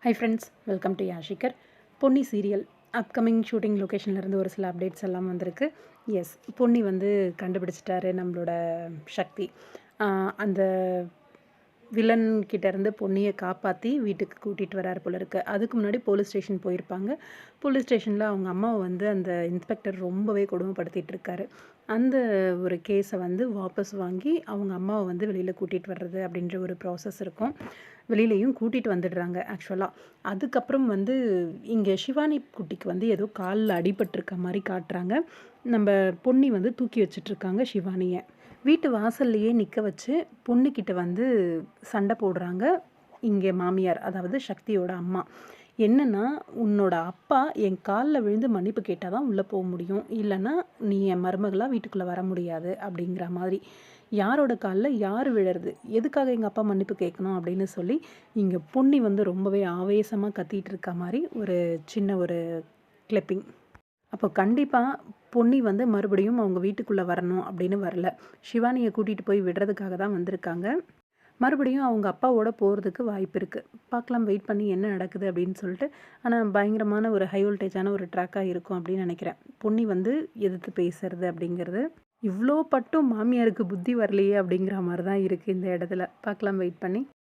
High friends, welcome to Yashikar. Ponni serial upcoming shooting லொக்கேஷன்லேருந்து ஒரு சில அப்டேட்ஸ் எல்லாம் வந்திருக்கு. எஸ், பொன்னி வந்து கண்டுபிடிச்சிட்டாரு நம்மளோட சக்தி. அந்த வில்லன் கிட்டேருந்து பொன்னியை காப்பாற்றி வீட்டுக்கு கூட்டிகிட்டு வராரு போல இருக்கு. அதுக்கு முன்னாடி போலீஸ் ஸ்டேஷன் போயிருப்பாங்க. போலீஸ் ஸ்டேஷனில் அவங்க அம்மாவை வந்து அந்த இன்ஸ்பெக்டர் ரொம்பவே கொடுமைப்படுத்திட்டு இருக்காரு. அந்த ஒரு கேஸை வந்து வாபஸ் வாங்கி அவங்க அம்மாவை வந்து வெளியில் கூட்டிகிட்டு வர்றது அப்படின்ற ஒரு ப்ராசஸ் இருக்கும். வெளியிலையும் கூட்டிகிட்டு வந்துடுறாங்க ஆக்சுவலாக. அதுக்கப்புறம் வந்து இங்கே ஷிவானி குட்டிக்கு வந்து ஏதோ காலில் அடிபட்டிருக்க மாதிரி காட்டுறாங்க. நம்ம பொன்னி வந்து தூக்கி வச்சிட்ருக்காங்க ஷிவானியை. வீட்டு வாசல்லையே நிற்க வச்சு பொண்ணுக்கிட்ட வந்து சண்டை போடுறாங்க இங்கே மாமியார், அதாவது சக்தியோட அம்மா. என்னென்னா, உன்னோட அப்பா என் காலில் விழுந்து மன்னிப்பு கேட்டால் தான் உள்ளே போக முடியும், இல்லைன்னா நீ என் மருமகளாக வீட்டுக்குள்ளே வர முடியாது அப்படிங்கிற மாதிரி. யாரோட காலில் யார் விழறது, எதுக்காக எங்கள் அப்பா மன்னிப்பு கேட்கணும் அப்படின்னு சொல்லி இங்கே பொன்னி வந்து ரொம்பவே ஆவேசமாக கத்திட்டு இருக்க மாதிரி ஒரு சின்ன ஒரு கிளிப்பிங். அப்போ கண்டிப்பாக பொன்னி வந்து மறுபடியும் அவங்க வீட்டுக்குள்ளே வரணும் அப்படின்னு வரல. ஷிவானியை கூட்டிகிட்டு போய் விடுறதுக்காக தான் வந்திருக்காங்க. மறுபடியும் அவங்க அப்பாவோட போகிறதுக்கு வாய்ப்பு இருக்குது. பார்க்கலாம், வெயிட் பண்ணி என்ன நடக்குது அப்படின்னு சொல்லிட்டு. ஆனால் பயங்கரமான ஒரு ஹை வோல்டேஜான ஒரு ட்ராக்காக இருக்கும் அப்படின்னு நினைக்கிறேன். பொன்னி வந்து எதிர்த்து பேசுறது அப்படிங்கிறது. இவ்வளோ பட்டும் மாமியாருக்கு புத்தி வரலையே அப்படிங்கிற மாதிரி தான் இருக்குது இந்த இடத்துல. பார்க்கலாம், வெயிட் பண்ணி.